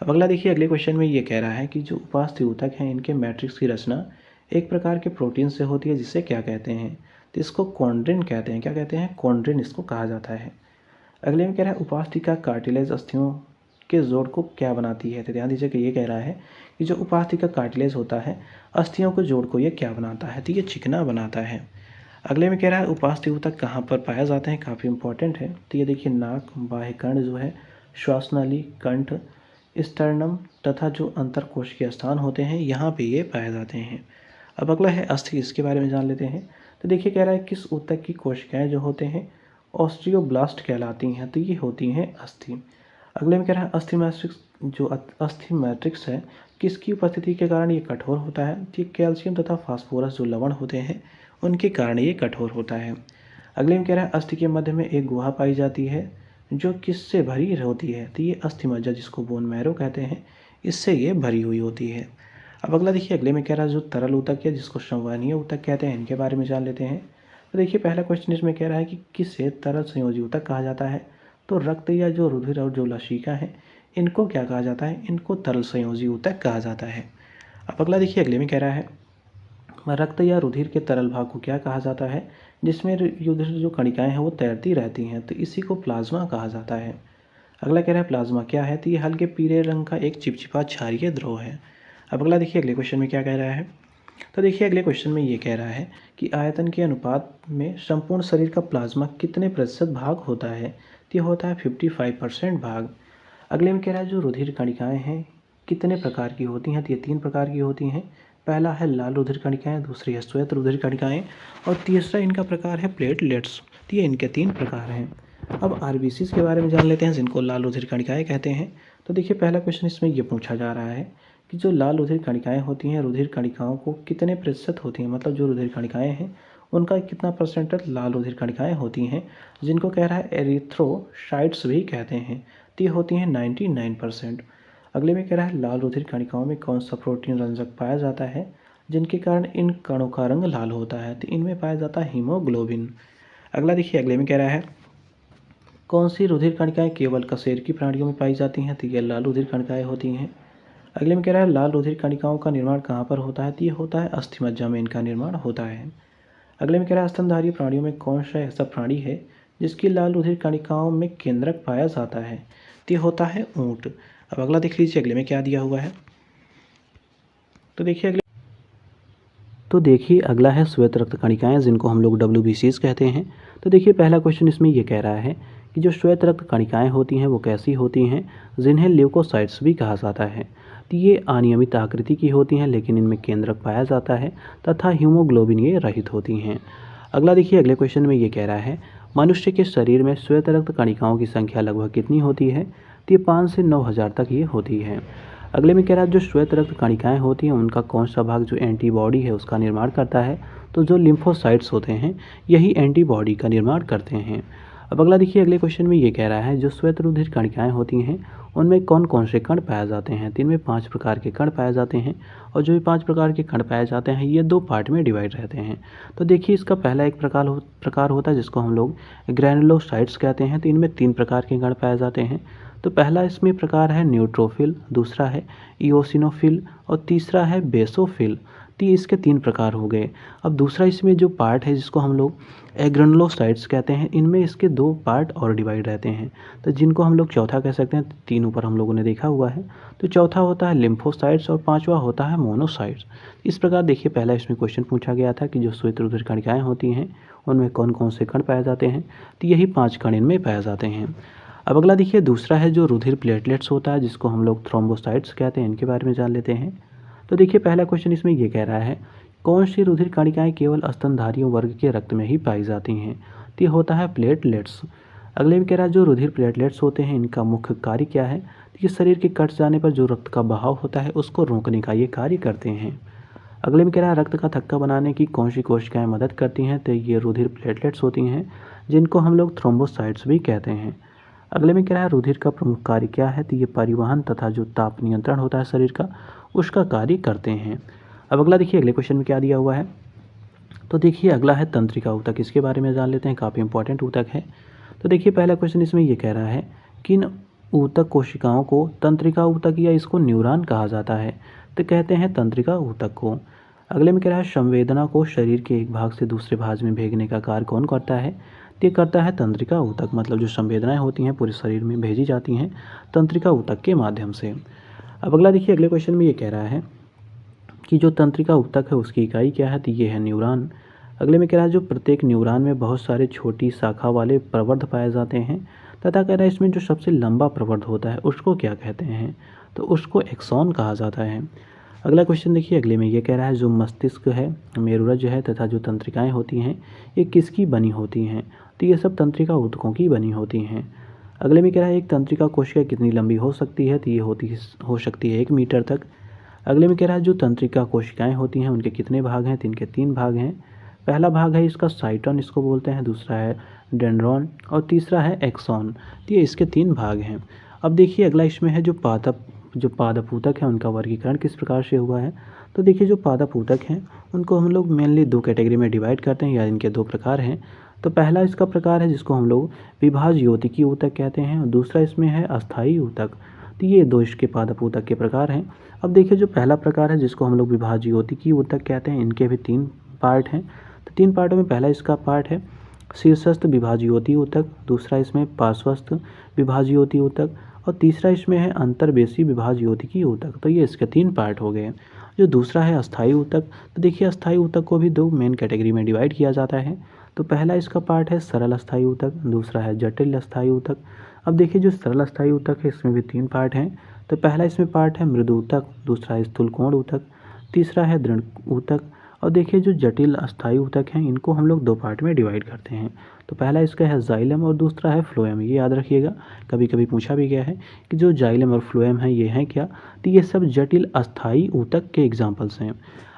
[SPEAKER 1] अब अगला देखिए, अगले क्वेश्चन में ये कह रहा है कि जो उपास्थि ऊतक हैं इनके मैट्रिक्स की रचना एक प्रकार के प्रोटीन से होती है जिसे क्या कहते हैं, तो इसको कॉन्ड्रिन कहते हैं। क्या कहते हैं? कॉन्ड्रिन इसको कहा जाता है। अगले में कह रहा है उपास्थि का कार्टिलेज अस्थियों के जोड़ को क्या बनाती है, तो ध्यान दीजिए कि ये कह रहा है कि जो उपास्थि का कार्टिलेज होता है अस्थियों के जोड़ को ये क्या बनाता है, तो ये चिकना बनाता है। अगले में कह रहा है उपास्थि ऊतक कहाँ पर पाए जाते हैं, काफ़ी इंपॉर्टेंट है। तो ये देखिए, नाक, बाह्यकर्ण जो है, श्वासनाली, कंठ, स्टर्नम तथा जो अंतरकोशिकीय स्थान होते हैं यहाँ पे ये पाए जाते हैं। अब अगला है अस्थि, इसके बारे में जान लेते हैं। तो देखिए, कह रहा है किस ऊतक की कोशिकाएं जो होते हैं ऑस्टियोब्लास्ट कहलाती हैं, तो ये होती हैं अस्थि। अगले में कह रहा है अस्थि मैट्रिक्स, जो अस्थि मैट्रिक्स है किसकी उपस्थिति के कारण ये कठोर होता है, तो ये कैल्शियम तथा फास्फोरस जो लवण होते हैं उनके कारण ये कठोर होता है। अगले में कह रहा है अस्थि के मध्य में एक गुहा पाई जाती है जो किससे भरी होती है, तो ये अस्थि मज्जा जिसको बोन मैरो कहते हैं इससे ये भरी हुई होती है। अब अगला देखिए, अगले में कह रहा है जो तरल ऊतक है जिसको संवहनीय ऊतक कहते हैं, इनके बारे में जान लेते हैं। तो देखिए, पहला क्वेश्चन इसमें कह रहा है कि किसे तरल संयोजी ऊतक कहा जाता है, तो रक्त या जो रुधिर और जो लसिका है इनको क्या कहा जाता है, इनको तरल संयोजी ऊतक कहा जाता है। अब अगला देखिए, अगले में कह रहा है रक्त या रुधिर के तरल भाग को क्या कहा जाता है, जिसमें रुधिर जो कणिकाएं हैं वो तैरती रहती हैं, तो इसी को प्लाज्मा कहा जाता है। अगला कह रहा है प्लाज्मा क्या है, तो ये हल्के पीले रंग का एक चिपचिपा क्षारीय द्रव है। अब अगला देखिए, अगले क्वेश्चन में क्या कह रहा है। तो देखिए, अगले क्वेश्चन में ये कह रहा है कि आयतन के अनुपात में संपूर्ण शरीर का प्लाज्मा कितने प्रतिशत भाग होता है, तो ये होता है 55% भाग। अगले में कह रहा है जो रुधिर कणिकाएं हैं कितने प्रकार की होती हैं, तो ये 3 प्रकार की होती हैं। पहला है लाल रुधिर कणिकाएं, दूसरी है श्वेत रुधिर कणिकाएं और तीसरा इनका प्रकार है प्लेटलेट्स। तो ये इनके 3 प्रकार हैं। अब आरबीसीज के बारे में जान लेते हैं जिनको लाल रुधिर कणिकाएं कहते हैं। तो देखिए, पहला क्वेश्चन इसमें ये पूछा जा रहा है कि जो लाल रुधिर कणिकाएं होती हैं रुधिर कणिकाओं को कितने प्रतिशत होती हैं, मतलब जो रुधिर कणिकाएं हैं उनका कितना परसेंटेज लाल रुधिर कणिकाएं होती हैं, जिनको कह रहा है एरिथ्रोसाइट्स भी कहते हैं, तो ये होती हैं 99%। अगले में कह रहा है लाल रुधिर कणिकाओं में कौन सा प्रोटीन रंजक पाया जाता है जिनके कारण इन कणों का रंग लाल होता है, तो इनमें पाया जाता है हीमोग्लोबिन। अगला देखिए, अगले में कह रहा है कौन सी रुधिर कणिकाएं केवल कशेरुकी प्राणियों में पाई जाती हैं, तो ये लाल रुधिर कणिकाएं होती हैं। अगले में कह रहा है लाल रुधिर कणिकाओं का निर्माण कहाँ पर होता है, तो ये होता है अस्थिमज्जा में इनका निर्माण होता है। अगले में कह रहा है स्तनधारी प्राणियों में कौन सा ऐसा प्राणी है जिसकी लाल रुधिर कणिकाओं में केंद्रक पाया जाता है, तो ये होता है ऊँट। अब अगला देख लीजिए अगले में क्या दिया हुआ है। तो देखिए अगला है श्वेत रक्त कणिकाएं, जिनको हम लोग WBCs कहते हैं। तो देखिए पहला क्वेश्चन इसमें ये कह रहा है कि जो श्वेत रक्त कणिकाएं होती हैं वो कैसी होती हैं, जिन्हें ल्यूकोसाइट्स भी कहा जाता है। तो ये अनियमित आकृति की होती हैं, लेकिन इनमें केंद्रक पाया जाता है तथा हीमोग्लोबिन ये रहित होती हैं। अगला देखिए अगले क्वेश्चन में ये कह रहा है मनुष्य के शरीर में श्वेत रक्त कणिकाओं की संख्या लगभग कितनी होती है। तो ये 5 से 9,000 तक ये होती है। अगले में कह रहा है जो श्वेत रक्त कणिकाएं होती हैं उनका कौन सा भाग जो एंटीबॉडी है उसका निर्माण करता है। तो जो लिम्फोसाइट्स होते हैं यही एंटीबॉडी का निर्माण करते हैं। अब अगला देखिए अगले क्वेश्चन में ये कह रहा है जो श्वेत रुधिर कणिकाएं होती हैं उनमें कौन कौन से कण पाए जाते हैं। तो इनमें 5 प्रकार के कण पाए जाते हैं, और जो भी 5 प्रकार के कण पाए जाते हैं ये 2 पार्ट में डिवाइड रहते हैं। तो देखिए इसका पहला एक प्रकार होता है जिसको हम लोग ग्रैनुलोसाइट्स कहते हैं। तो इनमें 3 प्रकार के कण पाए जाते हैं। तो पहला इसमें प्रकार है न्यूट्रोफिल, दूसरा है इओसिनोफिल और तीसरा है बेसोफिल। तो ये इसके 3 प्रकार हो गए। अब दूसरा इसमें जो पार्ट है जिसको हम लोग ग्रैनुलोसाइट्स कहते हैं, इनमें इसके 2 पार्ट और डिवाइड रहते हैं, तो जिनको हम लोग चौथा कह सकते हैं। 3 ऊपर हम लोगों ने देखा हुआ है। तो चौथा होता है लिम्फोसाइट्स और 5वां होता है मोनोसाइट्स। इस प्रकार देखिए पहला इसमें क्वेश्चन पूछा गया था कि जो श्वेत रुधिर कणिकाएं होती हैं उनमें कौन कौन से कण पाए जाते हैं। तो यही 5 कण इनमें पाए जाते हैं। अब अगला देखिए दूसरा है जो रुधिर प्लेटलेट्स होता है जिसको हम लोग थ्रोम्बोसाइट्स कहते हैं। इनके बारे में जान लेते हैं। तो देखिए पहला क्वेश्चन इसमें ये कह रहा है कौन सी रुधिर कणिकाएं केवल स्तनधारियों वर्ग के रक्त में ही पाई जाती हैं। तो ये होता है प्लेटलेट्स। अगले में कह रहा है जो रुधिर प्लेटलेट्स होते हैं इनका मुख्य कार्य क्या है। तो ये शरीर के कट जाने पर जो रक्त का बहाव होता है उसको रोकने का ये कार्य करते हैं। अगले में कह रहा है रक्त का थक्का बनाने की कौन सी कोशिकाएं मदद करती हैं। तो ये रुधिर प्लेटलेट्स होती हैं, जिनको हम लोग थ्रोम्बोसाइट्स भी कहते हैं। अगले में कह रहा है रुधिर का प्रमुख कार्य क्या है। तो ये परिवहन तथा जो ताप नियंत्रण होता है शरीर का उसका कार्य करते हैं। अब अगला देखिए अगले क्वेश्चन में क्या दिया हुआ है। तो देखिए अगला है तंत्रिका ऊतक। इसके बारे में जान लेते हैं, काफ़ी इंपॉर्टेंट ऊतक है। तो देखिए पहला क्वेश्चन इसमें ये कह रहा है किन ऊतक कोशिकाओं को तंत्रिका ऊतक या इसको न्यूरॉन कहा जाता है। तो कहते हैं तंत्रिका ऊतक को। अगले में कह रहा है संवेदना को शरीर के एक भाग से दूसरे भाग में भेजने का कार्य कौन करता है। तो ये करता है तंत्रिका ऊतक। मतलब जो संवेदनाएं होती हैं पूरे शरीर में भेजी जाती हैं तंत्रिका ऊतक के माध्यम से। अब अगला देखिए अगले क्वेश्चन में ये कह रहा है कि जो तंत्रिका ऊतक है उसकी इकाई क्या है। तो ये है न्यूरॉन। अगले में कह रहा है जो प्रत्येक न्यूरॉन में बहुत सारे छोटी शाखा वाले प्रवर्ध पाए जाते हैं, तथा कह रहा है इसमें जो सबसे लंबा प्रवर्ध होता है उसको क्या कहते हैं। तो उसको एक्सॉन कहा जाता है। अगला क्वेश्चन देखिए अगले में ये कह रहा है जो मस्तिष्क है, मेरुरज्ज है तथा जो तंत्रिकाएं होती हैं ये किसकी बनी होती हैं। तो ये सब तंत्रिका ऊतकों की बनी होती हैं। अगले में कह रहा है एक तंत्रिका कोशिका कितनी लंबी हो सकती है। तो ये हो सकती है 1 मीटर तक। अगले में कह रहा है जो तंत्रिका कोशिकाएं होती हैं उनके कितने भाग हैं। तो इनके 3 भाग हैं। पहला भाग है इसका साइटोन इसको बोलते हैं, दूसरा है डेंड्रॉन और तीसरा है एक्सॉन। तो ये इसके 3 भाग हैं। अब देखिए अगला इसमें है जो पादप ऊतक है उनका वर्गीकरण किस प्रकार से हुआ है। तो देखिए जो पादप ऊतक हैं उनको हम लोग मेनली 2 कैटेगरी में डिवाइड करते हैं, या इनके 2 प्रकार हैं। तो पहला इसका प्रकार है जिसको हम लोग विभाज्योतिकी ऊतक कहते हैं, और दूसरा इसमें है अस्थायी ऊतक। तो ये 2 इसके पादप ऊतक के प्रकार हैं। अब देखिए जो पहला प्रकार है जिसको हम लोग विभाज्योतिकी ऊतक कहते हैं, इनके भी 3 पार्ट हैं। तो 3 पार्टों में पहला इसका पार्ट है शीर्षस्थ विभाज्योति ऊतक, दूसरा इसमें पार्श्वस्थ विभाज्योति ऊतक और तीसरा इसमें है अंतर्वेशी विभाज्योतिकी ऊतक। तो ये इसके 3 पार्ट हो गए। जो दूसरा है अस्थायी ऊतक, तो देखिए अस्थायी ऊतक को भी 2 मेन कैटेगरी में डिवाइड किया जाता है। तो पहला इसका पार्ट है सरल अस्थायी ऊतक, दूसरा है जटिल अस्थायी ऊतक। अब देखिए जो सरल अस्थायी ऊतक है इसमें भी 3 पार्ट हैं। तो पहला इसमें पार्ट है मृदु ऊतक, दूसरा है स्थूलकोण ऊतक, तीसरा है दृढ़ ऊतक। और देखिए जो जटिल अस्थायी ऊतक हैं इनको हम लोग 2 पार्ट में डिवाइड करते हैं। तो पहला इसका है जाइलम और दूसरा है फ्लोएम। ये याद रखिएगा, कभी कभी पूछा भी गया है कि जो जाइलम और फ्लोएम है ये हैं क्या। तो ये सब जटिल अस्थायी ऊतक के एग्जाम्पल्स हैं।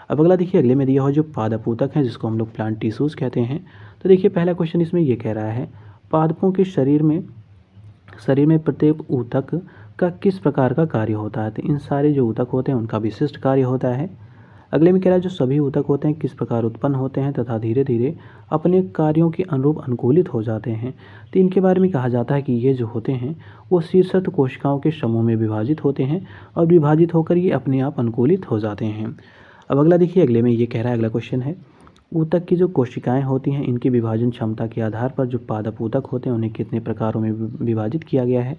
[SPEAKER 1] अब अगला देखिए अगले में दिया हुआ जो पादप ऊतक हैं जिसको हम लोग प्लांट टिश्यूज़ कहते हैं। तो देखिए पहला क्वेश्चन इसमें ये कह रहा है पादपों के शरीर में प्रत्येक ऊतक का किस प्रकार का कार्य होता है। तो इन सारे जो ऊतक होते हैं उनका विशिष्ट कार्य होता है। अगले में कह रहा है जो सभी ऊतक होते हैं किस प्रकार उत्पन्न होते हैं तथा धीरे धीरे अपने कार्यों के अनुरूप अनुकूलित हो जाते हैं। तो इनके बारे में कहा जाता है कि ये जो होते हैं वो शीर्षस्थ कोशिकाओं के समूह में विभाजित होते हैं और विभाजित होकर ये अपने आप अनुकूलित हो जाते हैं। अब अगला देखिए अगले में ये कह रहा है, अगला क्वेश्चन है ऊतक की जो कोशिकाएं होती हैं इनकी विभाजन क्षमता के आधार पर जो पादप ऊतक होते हैं उन्हें कितने प्रकारों में विभाजित किया गया है।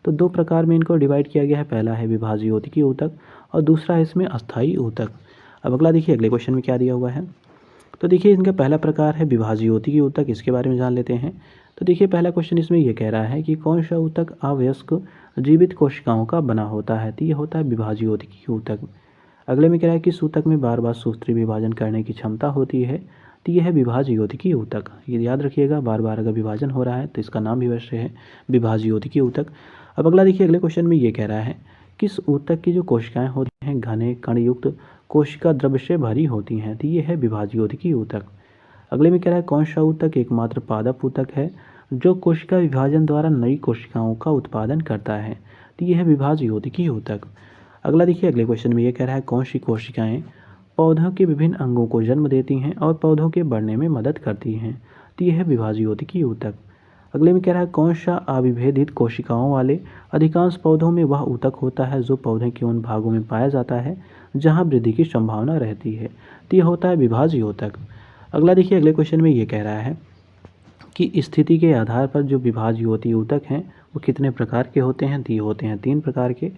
[SPEAKER 1] तो दो प्रकार में इनको डिवाइड किया गया है। पहला है विभाज्य योतिकीय ऊतक और दूसरा है इसमें अस्थायी ऊतक। अब अगला देखिए अगले क्वेश्चन में क्या दिया हुआ है। तो देखिए इनका पहला प्रकार है विभाज्य योतिकीय ऊतक, इसके बारे में जान लेते हैं। तो देखिए पहला क्वेश्चन इसमें ये कह रहा है कि कौन सा ऊतक अवयस्क जीवित कोशिकाओं का बना होता है। तो ये होता है विभाज्य योतिकीय ऊतक। अगले में कह रहा है कि ऊतक में बार बार सूत्रीय विभाजन करने की क्षमता होती है। तो यह है विभाज्य योतिकीय ऊतक। ये याद रखिएगा, बार बार अगर विभाजन हो रहा है तो इसका नाम भी वैसे है विभाज्य योतिकीय ऊतक। अब अगला देखिए अगले क्वेश्चन में ये कह रहा है किस ऊतक की जो कोशिकाएं होती हैं घने कणयुक्त कोशिका द्रव्य से भरी होती हैं। तो ये है विभाज्य योतिकीय ऊतक। अगले में कह रहा है कौन सा ऊतक एकमात्र पादप ऊतक है जो कोशिका विभाजन द्वारा नई कोशिकाओं का उत्पादन करता है। तो यह है विभाज्य योतिकीय ऊतक। अगला देखिए अगले क्वेश्चन में ये कह रहा है कौन सी कोशिकाएं पौधों के विभिन्न अंगों को जन्म देती हैं और पौधों के बढ़ने में मदद करती हैं। तो यह है विभाज्य योतिकीय ऊतक। अगले में कह रहा है कौन सा अविभेदित कोशिकाओं वाले अधिकांश पौधों में वह ऊतक होता है जो पौधे के उन भागों में पाया जाता है जहां वृद्धि की संभावना रहती है। तो यह होता है विभाज्य ऊतक। अगला देखिए अगले क्वेश्चन में ये कह रहा है कि स्थिति के आधार पर जो विभाज्य योतिकीय ऊतक हैं वो कितने प्रकार के होते हैं। तो ये होते हैं 3 प्रकार के।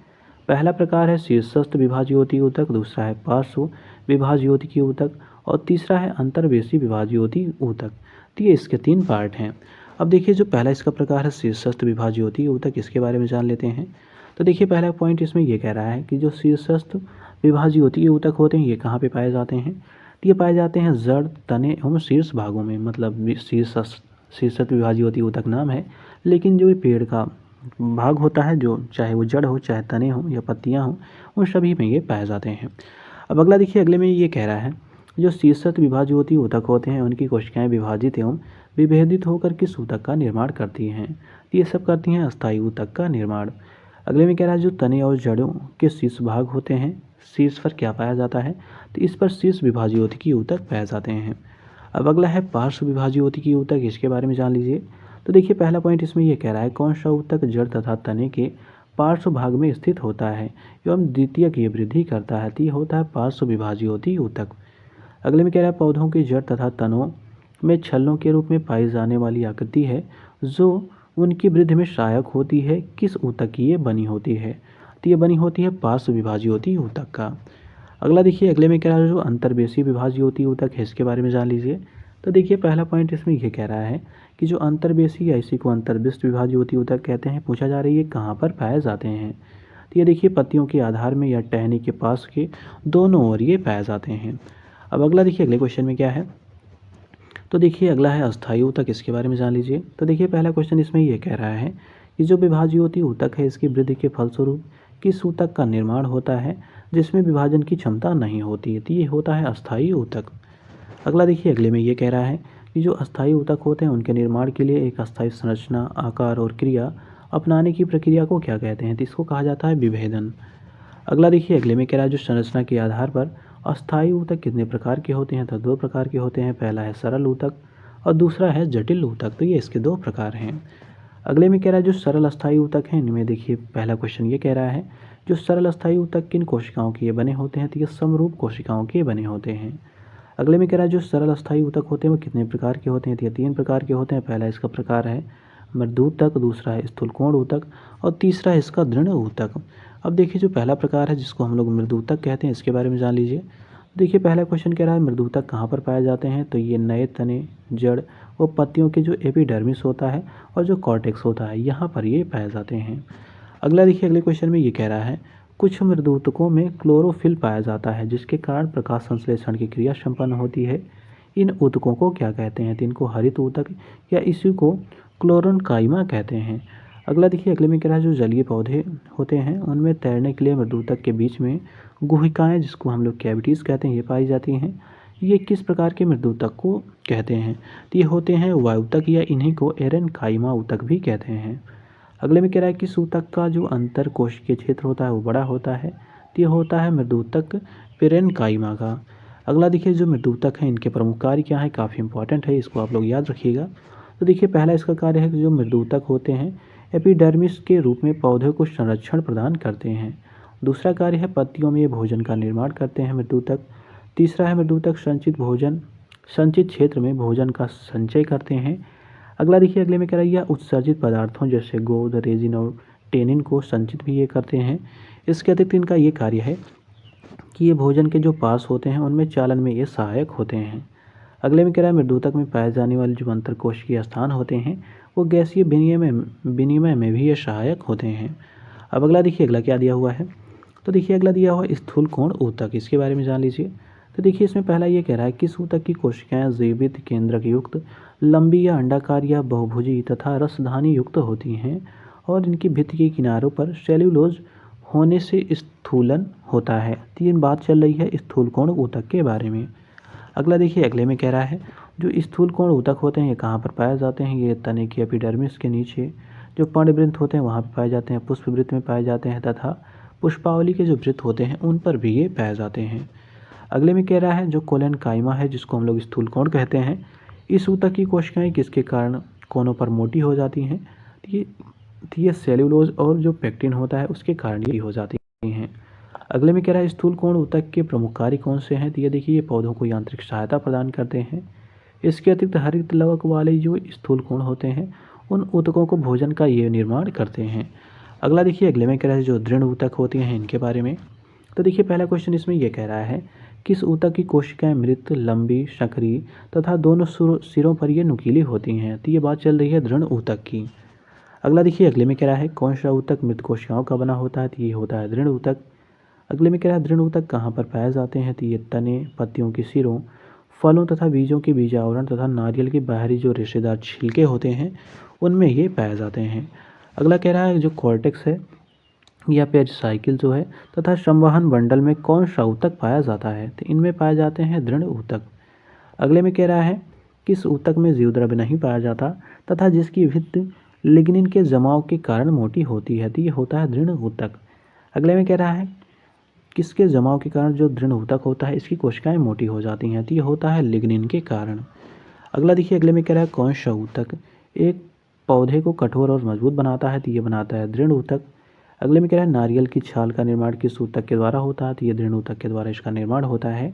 [SPEAKER 1] पहला प्रकार है शीर्षस्थ विभाज्य योतिकीय ऊतक, दूसरा है पार्श्व विभाज्य योतिकीय ऊतक और तीसरा है अंतर्वेशी विभाज्य योतिकीय ऊतक। तो ये इसके 3 पार्ट हैं। अब देखिए जो पहला इसका प्रकार है शीर्षस्थ विभाज्य योतिकीय ऊतक, इसके बारे में जान लेते हैं। तो देखिए पहला पॉइंट इसमें ये कह रहा है कि जो शीर्षस्थ विभाज्य योतिकीय ऊतक होते हैं ये कहाँ पे पाए जाते हैं। तो ये पाए जाते हैं जड़, तने एवं शीर्ष भागों में। मतलब शीर्षस्थ विभाज्य योतिकीय ऊतक नाम है, लेकिन जो पेड़ का भाग होता है जो चाहे वो जड़ हो चाहे तने हो या पत्तियां हो उन सभी में ये पाए जाते हैं। अब अगला देखिए अगले में ये कह रहा है जो शीर्षस्थ विभाज्य योतिकीय ऊतक होते हैं उनकी कोशिकाएं विभाजित एवं विभेदित होकर किस ऊतक का निर्माण करती हैं। ये सब करती हैं अस्थायी ऊतक का निर्माण। अगले में कह रहा है जो तने और जड़ों के शीर्ष भाग होते हैं शीर्ष पर क्या पाया जाता है। तो इस पर शीर्ष विभाज्य योतिकीय ऊतक पाए जाते हैं। अब अगला है पार्श्व विभाज्य योतिकीय ऊतक, इसके बारे में जान लीजिए। तो देखिए पहला पॉइंट इसमें यह कह रहा है कौन सा ऊतक जड़ तथा तने के पार्श्व भाग में स्थित होता है एवं द्वितीय की वृद्धि करता है। तो ये होता है पार्श्व विभाज्य योतिकीय ऊतक। अगले में कह रहा है पौधों की जड़ तथा तनों में छल्लों के रूप में पाई जाने वाली आकृति है जो उनकी वृद्धि में सहायक होती है किस ऊतक की ये बनी होती है। तो ये बनी होती है पार्श्व विभाज्य योतिकीय ऊतक का। अगला देखिए अगले में कह रहा है जो अंतर्वेशी विभाज्य योतिकीय ऊतक है इसके बारे में जान लीजिए। तो देखिए पहला पॉइंट इसमें यह कह रहा है कि जो अंतर्वेशी या इसी को अंतर्विष्ट विभाज्य योतिकीय ऊतक कहते हैं, पूछा जा रही है कहाँ पर पाए जाते हैं। तो ये देखिए पत्तियों के आधार में या टहनी के पास के दोनों ओर ये पाए जाते हैं। अब अगला देखिए अगले क्वेश्चन में क्या है। तो देखिए अगला है अस्थायी ऊतक, इसके बारे में जान लीजिए। तो देखिए पहला क्वेश्चन इसमें यह कह रहा है कि जो विभाज्य योतिकीय ऊतक है इसकी वृद्धि के फलस्वरूप किस ऊतक का निर्माण होता है जिसमें विभाजन की क्षमता नहीं होती है। तो ये होता है अस्थायी ऊतक। अगला देखिए अगले में ये कह रहा है कि जो अस्थायी ऊतक होते हैं उनके निर्माण के लिए एक अस्थायी संरचना, आकार और क्रिया अपनाने की प्रक्रिया को क्या कहते हैं। तो इसको कहा जाता है विभेदन। अगला देखिए अगले में कह रहा है जो संरचना के आधार पर अस्थायी ऊतक कितने प्रकार के होते हैं। तो 2 प्रकार के होते हैं, पहला है सरल ऊतक और दूसरा है जटिल ऊतक। तो ये इसके 2 प्रकार हैं। अगले में कह रहा है जो सरल अस्थायी ऊतक हैं इनमें देखिए पहला क्वेश्चन ये कह रहा है जो सरल अस्थायी ऊतक किन कोशिकाओं के बने होते हैं। तो ये समरूप कोशिकाओं के बने होते हैं। अगले में कह रहा है जो सरल अस्थायी ऊतक होते हैं वो कितने प्रकार के होते हैं। तो ये 3 प्रकार के होते हैं, पहला इसका प्रकार है मृदूतक, दूसरा है स्थूलकोण ऊतक और तीसरा है इसका दृढ़ ऊतक। अब देखिए जो पहला प्रकार है जिसको हम लोग मृदूतक कहते हैं इसके बारे में जान लीजिए। देखिए पहला क्वेश्चन कह रहा है मृदूतक कहाँ पर पाए जाते हैं। तो ये नए तने, जड़ व पत्तियों के जो एपिडर्मिस होता है और जो कॉर्टेक्स होता है यहाँ पर ये पाए जाते हैं। अगला देखिए अगले क्वेश्चन में ये कह रहा है कुछ मृदूतकों में क्लोरोफिल पाया जाता है जिसके कारण प्रकाश संश्लेषण की क्रिया संपन्न होती है। इन ऊतकों को क्या कहते हैं। तो इनको हरित ऊतक या इसी को क्लोरेन्काइमा कहते हैं। अगला देखिए अगले में कह रहा है जो जलीय पौधे होते हैं उनमें तैरने के लिए मृदूतक के बीच में गुहिकाएँ जिसको हम लोग कैविटीज़ कहते हैं ये पाई जाती हैं। ये किस प्रकार के मृदूतक को कहते हैं। तो ये होते हैं वायुतक या इन्हीं को एरेनकाइमा ऊतक भी कहते हैं। अगले में कह रहा है कि ऊतक का जो अंतर कोशिकीय क्षेत्र होता है वो बड़ा होता है। तो ये होता है मृदूतक पेरेन्काइमा का। अगला देखिए जो मृदूतक हैं इनके प्रमुख कार्य क्या है, काफ़ी इंपॉर्टेंट है, इसको आप लोग याद रखिएगा। तो देखिए पहला इसका कार्य है कि जो मृदूतक होते हैं एपिडर्मिस के रूप में पौधे को संरक्षण प्रदान करते हैं। दूसरा कार्य है पत्तियों में ये भोजन का निर्माण करते हैं मृदूतक। तीसरा है मृदूतक संचित क्षेत्र में भोजन का संचय करते हैं। अगला देखिए अगले में कह रहा है यह उत्सर्जित पदार्थों जैसे गोंद, रेजिन और टेनिन को संचित भी ये करते हैं। इसके अतिरिक्त इनका ये कार्य है कि ये भोजन के जो पार्श्व होते हैं उनमें चालन में ये सहायक होते हैं। अगले में कह रहा है मृदुतक में पाए जाने वाले जो अंतरकोशिकीय स्थान होते हैं वो गैसीय विनिमय में भी ये सहायक होते हैं। अब अगला देखिए, अगला क्या दिया हुआ है। तो देखिए अगला दिया हुआ है स्थूल कोण ऊतक, इसके बारे में जान लीजिए। तो देखिए इसमें पहला ये कह रहा है किस ऊतक की कोशिकाएं जीवित केंद्रक युक्त, लंबी या अंडाकार या बहुभुजी तथा रसधानी युक्त होती हैं और इनकी भित्ति के किनारों पर सेल्यूलोज होने से स्थूलन होता है। तीन बात चल रही है स्थूल कोण ऊतक के बारे में। अगला देखिए, अगले में कह रहा है जो स्थूल कोण ऊतक होते हैं ये कहाँ पर पाए जाते हैं। ये तने की एपिडर्मिस के नीचे जो पर्णवृंत होते हैं वहाँ पर पाए जाते हैं, पुष्पवृत्त में पाए जाते हैं तथा पुष्पावली के जो वृत्त होते हैं उन पर भी ये पाए जाते हैं। अगले में कह रहा है जो कोलन काइमा है जिसको हम लोग स्थूल कोण कहते हैं, इस ऊतक की कोशिकाएं किसके कारण कोनों पर मोटी हो जाती हैं। तो ये सेल्यूलोज और जो पेक्टिन होता है उसके कारण ये हो जाती हैं। अगले में कह रहा है स्थूल कोण ऊतक के प्रमुख कार्य कौन से हैं। तो ये देखिए ये पौधों को यांत्रिक सहायता प्रदान करते हैं। इसके अतिरिक्त हरित लवक वाले जो स्थूल कोण होते हैं उन ऊतकों को भोजन का ये निर्माण करते हैं। अगला देखिए, अगले में कह रहा है जो दृढ़ ऊतक होते हैं इनके बारे में। तो देखिए पहला क्वेश्चन इसमें यह कह रहा है किस ऊतक की कोशिकाएं मृत, लंबी, सक्रिय तथा दोनों सिरों पर ये नुकीली होती हैं। तो ये बात चल रही है दृढ़ ऊतक की। अगला देखिए, अगले में कह रहा है कौन सा ऊतक मृत कोशिकाओं का बना होता है। तो ये होता है दृढ़ ऊतक। अगले में कह रहा है दृढ़ ऊतक कहाँ पर पाए जाते हैं। तो ये तने, पत्तियों की सिरों, फलों तथा बीजों के बीजावरण तथा नारियल के बाहरी जो रेशेदार छिलके होते हैं उनमें ये पाए जाते हैं। अगला कह रहा है जो कॉर्टेक्स है या पेज साइकिल जो है तथा संवहन बंडल में कौन सा ऊतक पाया जाता है। तो इनमें पाए जाते हैं दृढ़ ऊतक। अगले में कह रहा है किस ऊतक में जीवद्रव्य नहीं पाया जाता तथा जिसकी भित्ति लिग्निन के जमाव के कारण मोटी होती है। तो ये होता है दृढ़ ऊतक। अगले में कह रहा है किसके जमाव के कारण जो दृढ़ ऊतक होता है इसकी कोशिकाएं मोटी हो जाती हैं। तो ये होता है लिग्निन के कारण। अगला देखिए, अगले में कह रहा है कौन सा ऊतक एक पौधे को कठोर और मजबूत बनाता है। तो ये बनाता है दृढ़ ऊतक। अगले में कह रहा है नारियल की छाल का निर्माण किस ऊतक के द्वारा होता है। तो ये दृढ़ ऊतक के द्वारा इसका निर्माण होता है।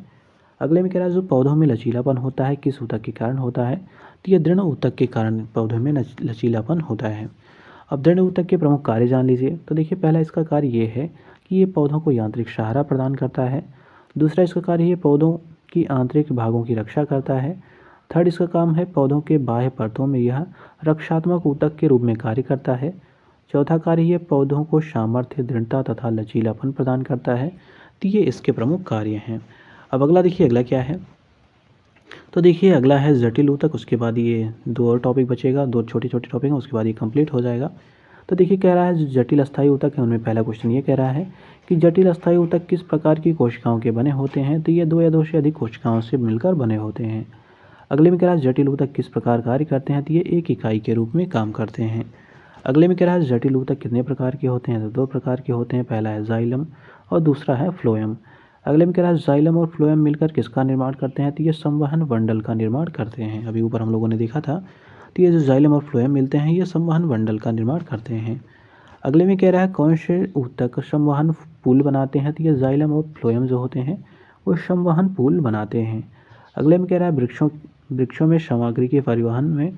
[SPEAKER 1] अगले में कह रहा है जो पौधों में लचीलापन होता है किस ऊतक के कारण होता है। तो ये दृढ़ ऊतक के कारण पौधों में लचीलापन होता है। अब दृढ़ ऊतक के प्रमुख कार्य जान लीजिए। तो देखिए पहला इसका कार्य ये है कि ये पौधों को यांत्रिक सहारा प्रदान करता है। दूसरा इसका कार्य ये पौधों की आंतरिक भागों की रक्षा करता है। थर्ड इसका काम है पौधों के बाह्य परतों में यह रक्षात्मक ऊतक के रूप में कार्य करता है। चौथा कार्य ये पौधों को सामर्थ्य, दृढ़ता तथा लचीलापन प्रदान करता है। तो ये इसके प्रमुख कार्य हैं। अब अगला देखिए, अगला क्या है। तो देखिए अगला है जटिल ऊतक। उसके बाद ये दो और टॉपिक बचेगा, दो छोटे छोटे टॉपिक हैं, उसके बाद ये कंप्लीट हो जाएगा। तो देखिए कह रहा है जो जटिल अस्थायी ऊतक है उनमें पहला क्वेश्चन ये कह रहा है कि जटिल अस्थायी ऊतक किस प्रकार की कोशिकाओं के बने होते हैं। तो ये दो या दो से अधिक कोशिकाओं से मिलकर बने होते हैं। अगले में कह रहा है जटिल ऊतक किस प्रकार कार्य करते हैं। तो ये एक इकाई के रूप में काम करते हैं। अगले में कह रहा है जटिल ऊतक कितने प्रकार के होते हैं। तो दो प्रकार के होते हैं, पहला है जाइलम और दूसरा है फ्लोएम। अगले में कह रहा है जाइलम और फ्लोएम मिलकर किसका निर्माण करते हैं। तो ये संवहन बंडल का निर्माण करते हैं। अभी ऊपर हम लोगों ने देखा था। तो ये जो जाइलम और फ्लोएम मिलते हैं ये संवहन बंडल का निर्माण करते हैं। अगले में कह रहा है कौन से ऊतक संवहन पुल बनाते हैं। तो ये जाइलम और फ्लोएम जो होते हैं वो संवहन पुल बनाते हैं। अगले में कह रहा है वृक्षों में सामग्री के परिवहन में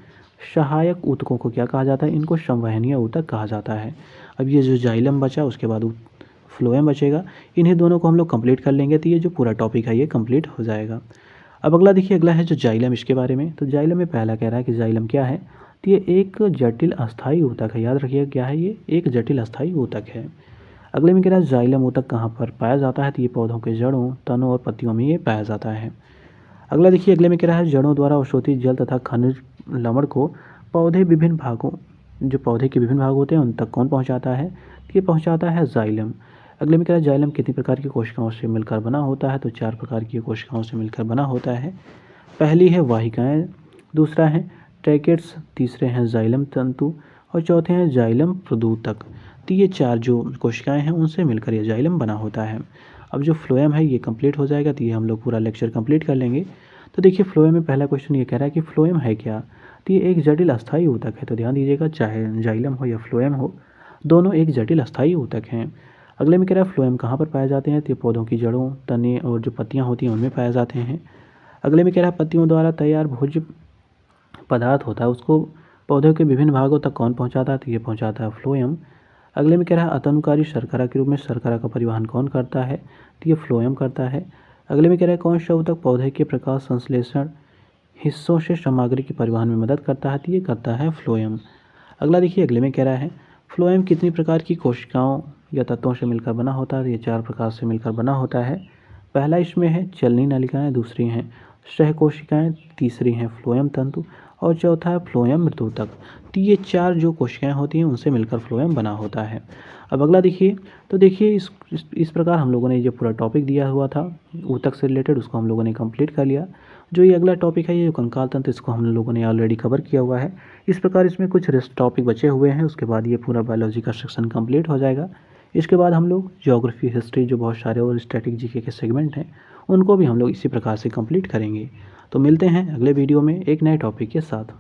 [SPEAKER 1] सहायक ऊतकों को क्या कहा जाता है। इनको संवहनीय ऊतक कहा जाता है। अब ये जो जाइलम बचा उसके बाद फ्लोएम बचेगा, इन्हीं दोनों को हम लोग कंप्लीट कर लेंगे तो ये जो पूरा टॉपिक है ये कंप्लीट हो जाएगा। अब अगला देखिए, अगला है जो जाइलम, इसके बारे में। तो जाइलम में पहला कह रहा है कि जाइलम क्या है। तो ये एक जटिल अस्थायी ऊतक है। याद रखिए क्या है, ये एक जटिल अस्थायी ऊतक है। अगले में कह रहा है जाइलम ऊतक कहाँ पर पाया जाता है। तो ये पौधों के जड़ों, तनों और पत्तियों में ये पाया जाता है। अगला देखिए, अगले में कह रहा है जड़ों द्वारा अवशोषित जल तथा खनिज लवण को पौधे के विभिन्न भाग होते हैं उन तक कौन पहुँचाता है। तो ये पहुँचाता है जाइलम। अगले में कह रहा है जाइलम कितनी प्रकार की कोशिकाओं से मिलकर बना होता है। तो 4 प्रकार की कोशिकाओं से मिलकर बना होता है। पहली है वाहिकाएं, दूसरा है ट्रैकेट्स, तीसरे हैं जाइलम तंतु और चौथे हैं जाइलम प्रदूतक। तो ये 4 जो कोशिकाएं हैं उनसे मिलकर ये जाइलम बना होता है। अब जो फ्लोएम है ये कंप्लीट हो जाएगा तो ये हम लोग पूरा लेक्चर कंप्लीट कर लेंगे। तो देखिए फ्लोएम में पहला क्वेश्चन ये कह रहा है कि फ्लोएम है क्या। तो ये एक जटिल अस्थायी ऊतक है। तो ध्यान दीजिएगा, चाहे जाइलम हो या फ्लोएम हो, दोनों एक जटिल अस्थायी ऊतक हैं। अगले में कह रहा है फ्लोएम कहाँ पर पाए जाते हैं। तो ये पौधों की जड़ों, तने और जो पत्तियाँ होती हैं उनमें पाए जाते हैं। अगले में कह रहा है पत्तियों द्वारा तैयार भोज्य पदार्थ होता है उसको पौधों के विभिन्न भागों तक कौन पहुँचाता है। तो ये पहुँचाता है फ्लोएम। अगले में कह रहा है अतनुकारी शर्करा के रूप में शर्करा का परिवहन कौन करता है, तो ये फ्लोएम करता है। अगले में कह रहा है कौन सा ऊतक पौधे के प्रकाश संश्लेषण हिस्सों से सामग्री के परिवहन में मदद करता है, तो ये करता है फ्लोएम। अगला देखिए अगले में कह रहा है फ्लोएम कितनी प्रकार की कोशिकाओं या तत्वों से मिलकर बना होता है, तो ये 4 प्रकार से मिलकर बना होता है। पहला इसमें है चलनी नलिकाएं, दूसरी हैं सहकोशिकाएं, तीसरी हैं फ्लोएम तंतु और चौथा है फ्लोएम मृतूतक। तो ये 4 जो कोशिकाएं होती हैं उनसे मिलकर फ्लोएम बना होता है। अब अगला देखिए, तो देखिए इस प्रकार हम लोगों ने ये पूरा टॉपिक दिया हुआ था ऊतक से रिलेटेड, उसको हम लोगों ने कंप्लीट कर लिया। जो ये अगला टॉपिक है ये कंकाल तंत्र, इसको हम लोगों ने ऑलरेडी कवर किया हुआ है। इस प्रकार इसमें कुछ रेस्ट टॉपिक बचे हुए हैं, उसके बाद ये पूरा बायोलॉजी का सेक्शन कंप्लीट हो जाएगा। इसके बाद हम लोग ज्योग्राफी, हिस्ट्री जो बहुत सारे और स्टैटिक जीके के सेगमेंट हैं उनको भी हम लोग इसी प्रकार से कंप्लीट करेंगे। तो मिलते हैं अगले वीडियो में एक नए टॉपिक के साथ।